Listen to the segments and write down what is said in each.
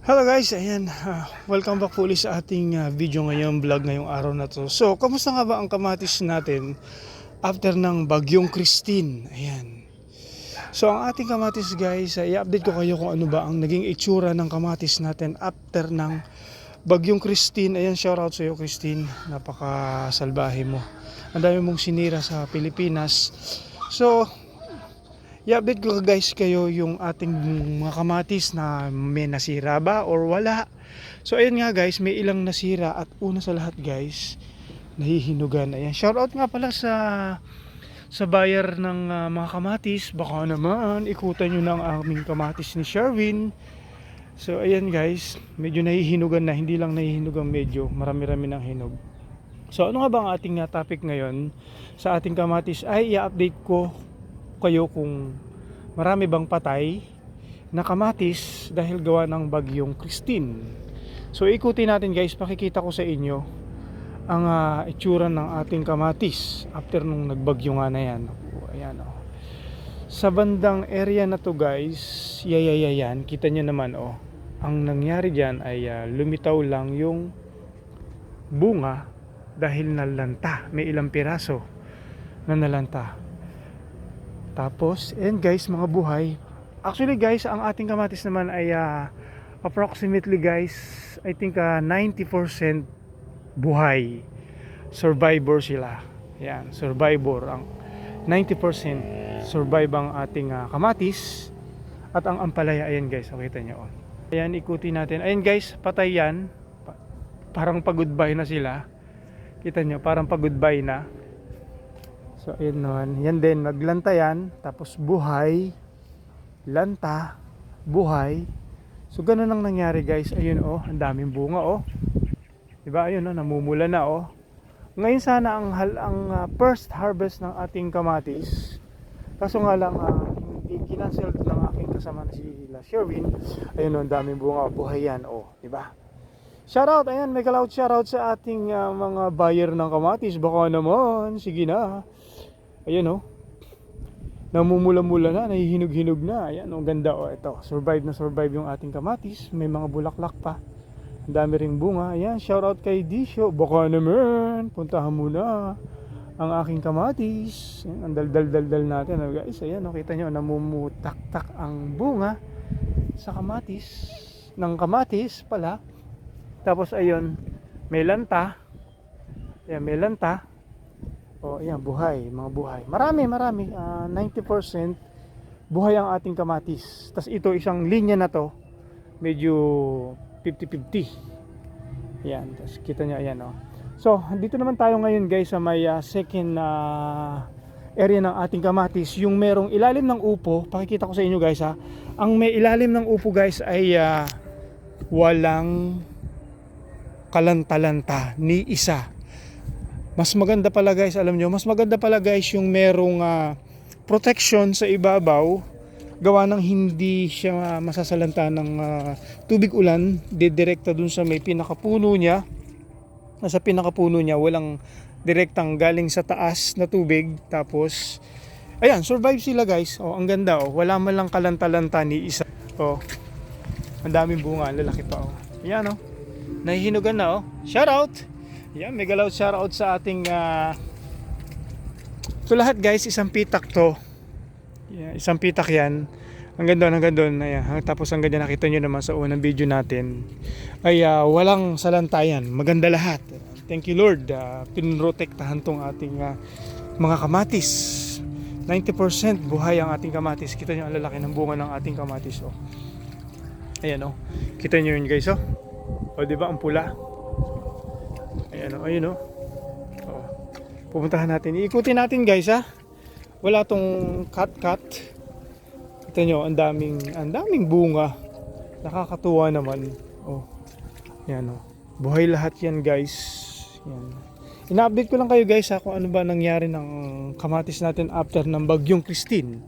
Hello guys, ayan, welcome back po ulit sa ating video ngayong vlog ngayong araw na to. So, kamusta nga ba ang kamatis natin after ng bagyong Christine? Ayan. So, ang ating kamatis guys, i-update ko kayo kung ano ba ang naging itsura ng kamatis natin after ng bagyong Christine. Ayan, shoutout sa iyo Christine, napakasalbahe mo. Ang dami mong sinira sa Pilipinas. So, i-update ko guys kayo yung ating mga kamatis na may nasira ba or wala. So ayun nga guys, may ilang nasira at una sa lahat guys, nahihinugan. Ayan, shoutout nga pala sa buyer ng mga kamatis. Baka naman ikutan nyo ng aming kamatis ni Sherwin. So ayan guys, medyo nahihinugan na, hindi lang nahihinugan, medyo marami-rami ng hinog. So ano nga ba ang ating topic ngayon sa ating kamatis ay i-update ko kayo kung marami bang patay na kamatis dahil gawa ng bagyong Christine. So ikutin natin guys, pakikita ko sa inyo ang itsura ng ating kamatis after nung nagbagyo nga na yan. Ayan, oh. Sa bandang area na to guys, yayayayan, kita nyo naman ang nangyari dyan ay lumitaw lang yung bunga dahil nalanta. May ilang piraso na nalanta. Tapos, and guys, mga buhay. Actually guys, ang ating kamatis naman ay approximately guys, I think 90% buhay. Survivor sila. Yan, survivor. Ang 90% survive ang ating kamatis. At ang ampalaya, ayan guys, kita nyo. Ayan, ikutin natin. Ayan guys, patay yan. Parang pag-goodbye na sila. Kita nyo, parang pag-goodbye na. So ayun naman, yan din, naglanta yan, tapos buhay, lanta, buhay. So ganun ang nangyari guys. Ayun ang daming bunga diba, ayun namumula na Ngayon sana ang first harvest ng ating kamatis. Kaso nga lang, kinancel ng aking kasama na si Sherwin. Ayun ang daming bunga, buhay yan diba? Shoutout, ayan, mega loud shoutout sa ating mga buyer ng kamatis. Baka naman, sige na. Ayan namumula-mula na, nahihinog-hinog na. Ayan, ang ganda ito. Survive na survive yung ating kamatis. May mga bulaklak pa. Ang dami ring bunga. Ayan, shoutout kay Disho. Baka naman, puntahan muna ang aking kamatis. Ayan, ang dal-dal-dal natin. Guys, ayan, kita nyo, namumutak-tak ang bunga sa kamatis. Ng kamatis pala. Tapos ayun, may lanta. Ayan, may lanta. Ayan, buhay, mga buhay. Marami. 90% buhay ang ating kamatis. Tapos ito, isang linya na to, medyo 50-50. Ayan, tapos kita nyo, ayan So, dito naman tayo ngayon guys sa may second area ng ating kamatis. Yung merong ilalim ng upo, pakikita ko sa inyo guys Ang may ilalim ng upo guys ay walang kalanta-lanta ni isa. Mas maganda pala guys, alam nyo, mas maganda pala guys yung merong protection sa ibabaw, gawa ng hindi siya masasalanta ng tubig ulan, didirekta dun sa may pinakapuno niya. Nasa pinakapuno niya, walang direktang galing sa taas na tubig. Tapos, ayan, survive sila guys. Ang ganda wala man lang kalanta-lanta ni isa. Ang daming bunga, lalaki pa Ayan nahihinugan na Shoutout! Yan, mega loud shoutout sa ating so lahat guys, isang pitak to. Isang pitak yan. Hanggang doon. Ayan. Tapos hanggang dyan, nakita nyo naman sa unang video natin ay walang salantayan. Maganda lahat. Thank you Lord. Pinrotektahan tong ating mga kamatis. 90% buhay ang ating kamatis. Kita nyo ang lalaki ng bunga ng ating kamatis Ayan Kita nyo yun guys diba ang pula. Ayun pupuntahan natin, iikutin natin guys wala tong cut. Kita nyo, ang daming bunga, nakakatuwa naman yan buhay lahat yan guys. Yan, ina-update ko lang kayo guys kung ano ba nangyari ng kamatis natin after ng bagyong Christine.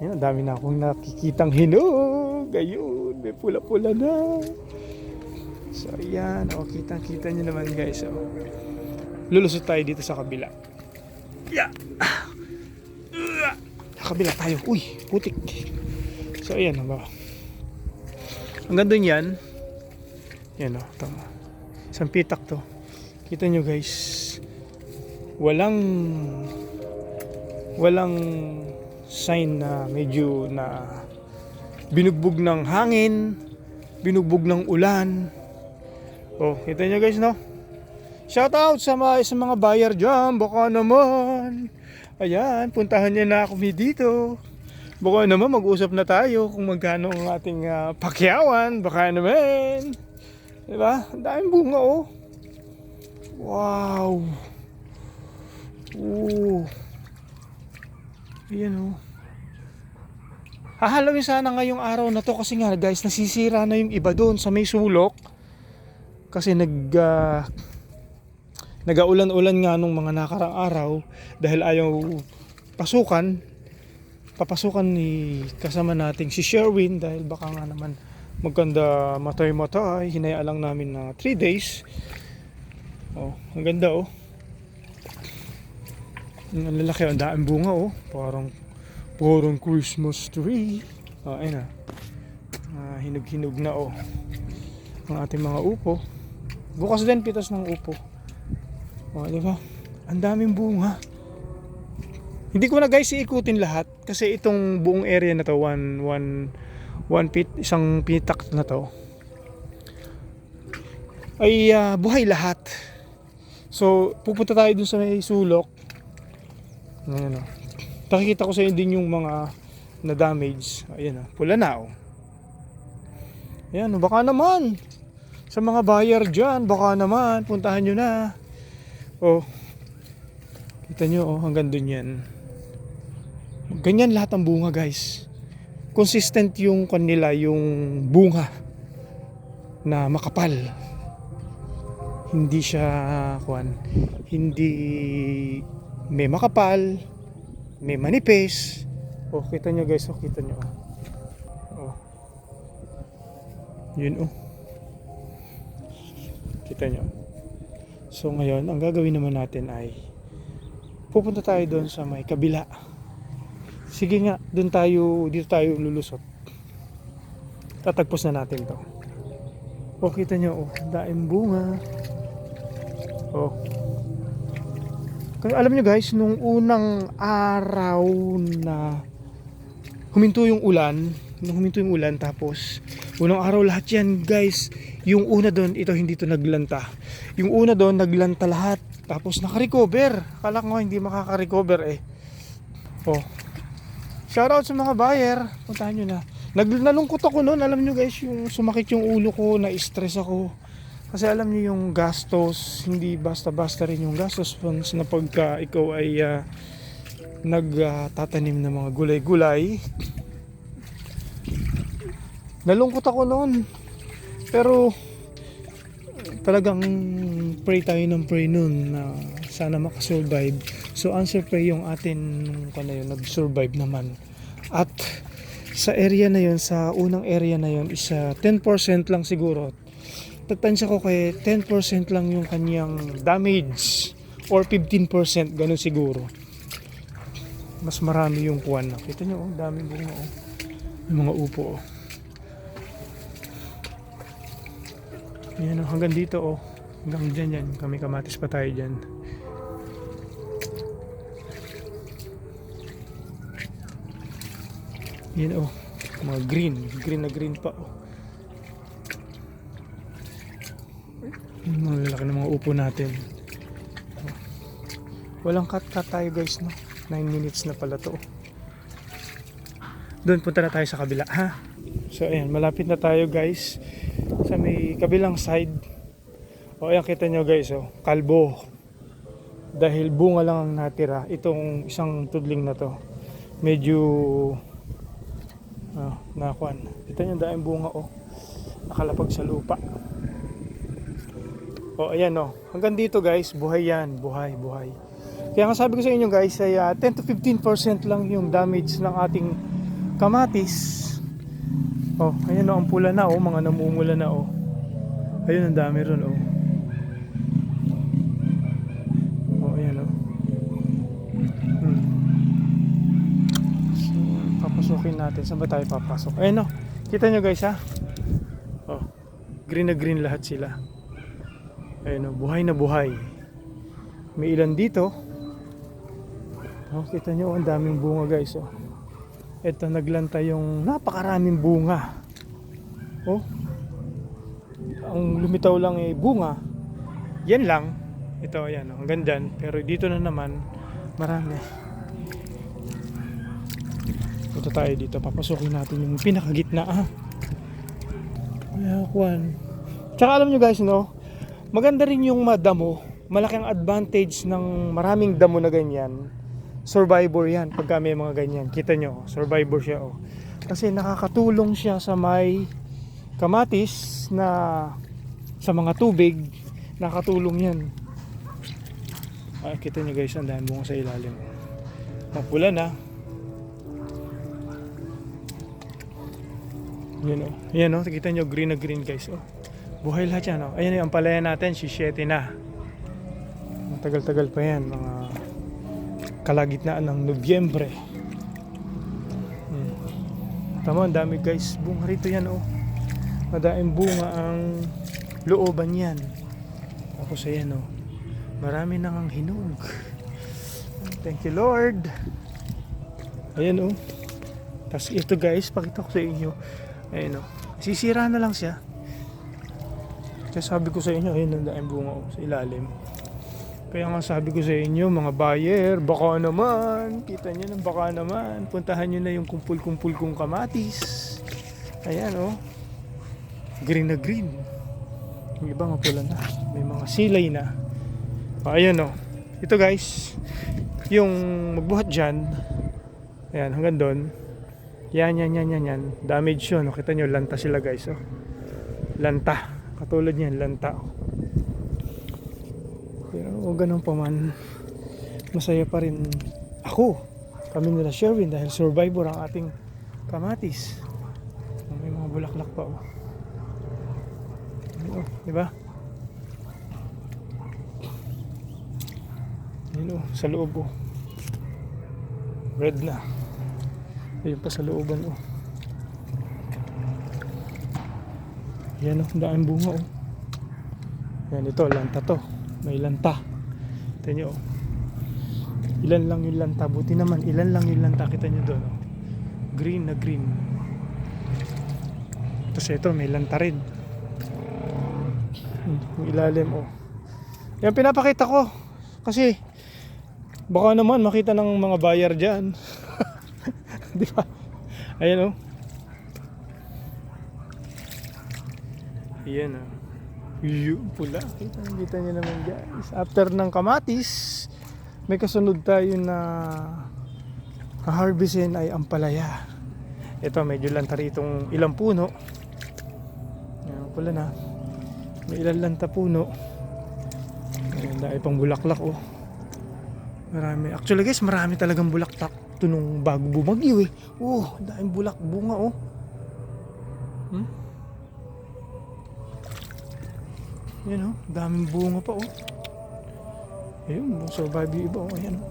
Ayun, ang dami na akong nakikitang hinog. Ayun, may pula-pula na. So ayan, kita nyo naman guys lulusot tayo dito sa kabila. Sa kabila tayo. Uy, putik. So ayan Hanggang doon yan. Yan o, tama. Isang pitak to. Kita nyo guys, walang sign na medyo na binugbog ng hangin, binugbog ng ulan. Oh, kita nyo guys, no? Shout out sa mga buyer dyan. Baka naman, ayan, puntahan nyo na kami dito. Baka naman mag-usap na tayo kung magkano ang ating pakyawan. Baka naman, diba? Ang daming bunga, oh. Wow. Oh. Ayan, oh. Hahalawin sana ngayong araw na to kasi nga guys, nasisira na yung iba doon sa may sulok. Kasi nagaulan-ulan nga nung mga nakarang araw dahil ayaw papasukan ni kasama nating si Sherwin dahil baka nga naman magkanda matay-matay. Hinaya lang namin na 3 days. Oh, ang ganda, oh. Ang lalaki, ang daang bunga, oh. Parang Christmas tree. Oh, ayun na. Hinog-hinog na, oh. Ang ating mga upo. Bukas din pitas ng upo. Oh, di ba? Ang daming bunga. Hindi ko na guys iikutin lahat kasi itong buong area na to, isang pitak na to ay buhay lahat. So, pupunta tayo dun sa may sulok. Ayan, oh. Nakikita ko sa inyo din yung mga na damage. Ayan, pula na, oh. Ayan, baka naman sa mga buyer dyan, baka naman puntahan nyo na. Oh, kita nyo, oh, hanggang dun yan. Ganyan lahat ang bunga guys. Consistent yung kanila, yung bunga na makapal. Hindi siya hindi may makapal, may manipis. Oh, kita nyo guys, oh, kita nyo. Oh. Yun, oh. Kita nyo. So ngayon, ang gagawin naman natin ay pupunta tayo doon sa may kabila. Sige nga, dito tayo lulusot. Tatagpos na natin to. Oh, kita nyo, oh, daing bunga. Oh. Kaya alam nyo guys, nung unang araw na huminto yung ulan, tapos unang araw lahat yan guys, yung una doon, ito hindi to naglanta. Yung una doon, naglanta lahat. Tapos nakarecover. Akala ko hindi makaka-recover eh. Oh. Shoutout sa mga buyer. Puntahan nyo na. Nalungkot ako noon. Alam nyo guys, yung sumakit yung ulo ko, na-stress ako. Kasi alam nyo yung gastos, hindi basta-basta rin yung gastos once na pagka ikaw ay nagtatanim ng mga gulay-gulay. Nalungkot ako noon. Pero talagang pray tayo ng pray noon na sana makasurvive. So answer pray yung atin nung nag-survive naman. At sa area na yun, sa unang area na yun is 10% lang siguro. Tatansya ko kay 10% lang yung kanyang damage or 15% ganun siguro. Mas marami yung kuwan. Kita nyo, oh, dami bunga, oh. Yung mga upo, oh. Yan, oh, hanggang dito, oh. Hanggang dyan yan. Kami kamatis pa tayo dyan. Yan, oh. Mga green na green pa, oh. Ang lalaki ng mga upo natin. Walang cut tayo guys, no? 9 minutes na pala to. Doon punta na tayo sa kabila, ha? So ayan, malapit na tayo guys sa may kabilang side. O ayan, kita nyo guys, oh, kalbo. Dahil bunga lang ang natira itong isang tudling na to. Medyo nakuan. Kita nyo dahil bunga, oh. Nakalapag sa lupa. O ayan, oh. Hanggang dito guys, buhay yan. Buhay. Kaya nga sabi ko sa inyo guys ay 10 to 15% lang yung damage ng ating kamatis. Oh, ayan, oh, ang pula na, oh, mga namumula na, oh. Ayun, ang dami ron, oh. Oh, ayan, oh. So, papasukin natin. Saan ba tayo papasok? Ayan, oh. Kita nyo guys, ha? Oh. Green na green lahat sila. Ayun o, buhay na buhay. May ilan dito. Oh, kita nyo, ang daming bunga guys. Oh. Ito, naglanta yung napakaraming bunga. Oh. Ang lumitaw lang ay bunga. Yan lang. Ito, ayan. Oh, ang ganda. Pero dito na naman, marami. Ito tayo dito. Papasukin natin yung pinakagitna. Kwan. Tsaka alam nyo guys, no? Maganda rin yung madamo. Malaking advantage ng maraming damo na ganyan. Survivor yan pagka may mga ganyan. Kita nyo, survivor siya. Oh. Kasi nakakatulong siya sa may kamatis na sa mga tubig. Nakakatulong yan. Kita nyo guys, ang dahil bunga sa ilalim. Mapula na. Yan o. Yan o, kita nyo green na green guys. Oh. Buhay lahat yan o. Ayan yung ampalaya natin, 17 na. Matagal-tagal pa yan. Mga kalagitnaan ng Nobyembre. Tama, ang dami guys. Bunga rito yan o. Madaing bunga ang looban yan. Tapos ayan o. Marami nang hinog. Thank you Lord. Ayan o. Tapos ito guys, pakita ko sa inyo. Ayan o. Sisira na lang siya. Kaya sabi ko sa inyo, ayun ang daing bunga o, sa ilalim. Kaya nga sabi ko sa inyo, mga buyer, baka naman, kita nyo ng baka naman, puntahan nyo na yung kumpul-kumpul kong kamatis. Ayan o. Green na green. Yung iba mapula na. May mga silay na. Ayan o. Ito guys, yung magbuhat dyan, ayan, hanggang doon. Yan. Damage yun. O, kita nyo, lanta sila guys. O. Lanta. Katulad yan, lanta. Pero ganun pa man, masaya pa rin ako. Kami nila Sherwin dahil survivor ang ating kamatis. May mga bulaklak pa. O. O, diba? Ayun o, sa loob o. Red na. Ayun pa sa looban o. Yan o, daan bunga o. Yan ito, lanta to. May lanta. Kita nyo o. Ilan lang yung lanta. Buti naman, ilan lang yung lanta. Kita nyo doon o. Green na green. Tapos ito, may lanta rin. Yung ilalim o. Yan pinapakita ko. Kasi baka naman makita ng mga buyer dyan. Di ba? Ayan o. Ayan o. Yung pula. Kita nyo naman guys. After ng kamatis, may kasunod tayo na harvestin ay ampalaya. Ito medyo lanta ritong ilang puno. Ayan pula na. May ilang lanta puno. Ayan dahil pang bulaklak oh. Marami. Actually guys, marami talagang bulaklak ito nung bago bumagyo eh. Oh, dahil bulak bunga oh. Yan oh, daming bunga pa oh. Ayun, survive yung iba oh. Ayan oh.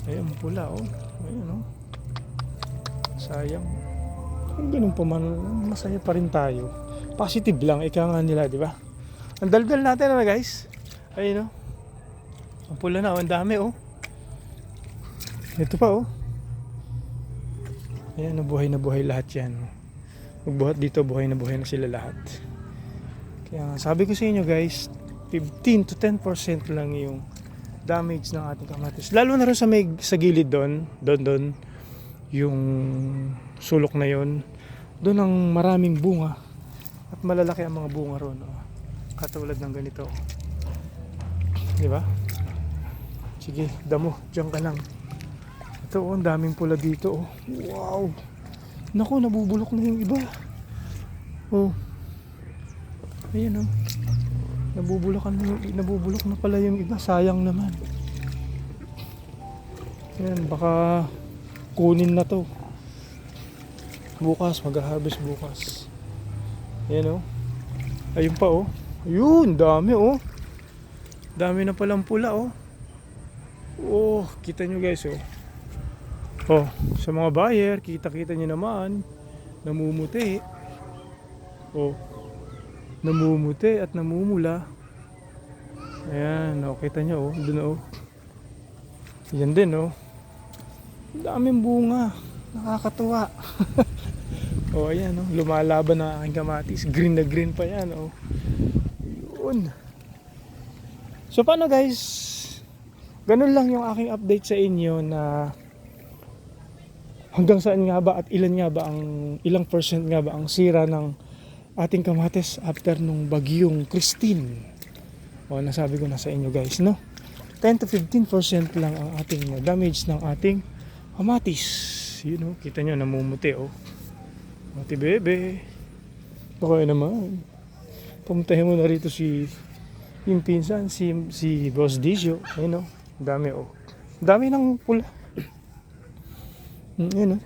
Ayun, pula oh. Ayun oh. Sayang. Kung ganun pa man, masaya pa rin tayo. Positive lang, ika nga nila, di ba? Ang daldal natin na guys. Ayun oh. Ang pula na oh, ang dami oh. Ito pa oh. Ayan, buhay na buhay lahat yan. Magbuhat dito, buhay na sila lahat. Kaya sabi ko sa inyo guys, 15 to 10% lang yung damage ng ating kamatis. Lalo na rin sa gilid doon, yung sulok na yon. Doon ang maraming bunga at malalaki ang mga bunga ron. Oh. Katulad ng ganito. Di ba? Sige, damo, diyan ka lang. Ito oh, ang daming pula dito oh. Wow! Naku, nabubulok na yung iba. Oh. Ayan oh. Nabubulok na pala yung iba. Sayang naman. Ayan, baka kunin na to. Bukas, mag-harvest bukas. Ayan oh. Ayun pa oh. Ayun, dami oh. Dami na palang pula oh. Oh, kita nyo guys oh. Oh, sa mga buyer, kita nyo naman. Namumuti. Oh. namumuti at namumula. Ayan, oh, kita nyo, oh, dun, oh. Yan din, oh. Ang daming bunga. Nakakatuwa. Oh, ayan, oh. Lumalaban na aking kamatis. Green na green pa yan, oh. Yun. So, paano guys? Ganun lang yung aking update sa inyo na hanggang saan nga ba at ilang percent nga ba ang sira ng ating kamatis after nung bagyong Christine. O, nasabi ko na sa inyo guys, no? 10 to 15% lang ang ating damage ng ating kamatis. You know, kita nyo, namumuti, oh. Mati bebe. Okay naman. Pumuntahin mo na rito yung pinsan, si Boss Dizio. Ayun, oh. Dami, oh. Dami ng pula. Ayun, oh.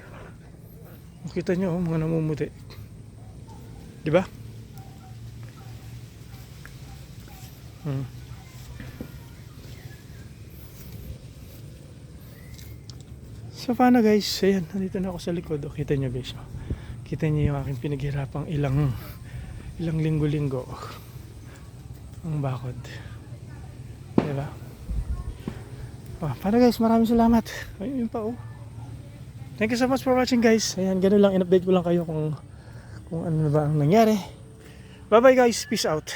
Kita nyo, oh, mga namumuti. Diba? So paano guys, ayan, nandito na ako sa likod. O, kita nyo guys, oh. Kita nyo yung aking pinaghirapang ilang linggo-linggo. Ang bakod. Diba? Oh, paano guys, maraming salamat. Ayun yun pa, oh. Thank you so much for watching guys. Ayan, ganun lang, in-update ko lang kayo kung ano na ba ang nangyari. Bye bye guys, peace out.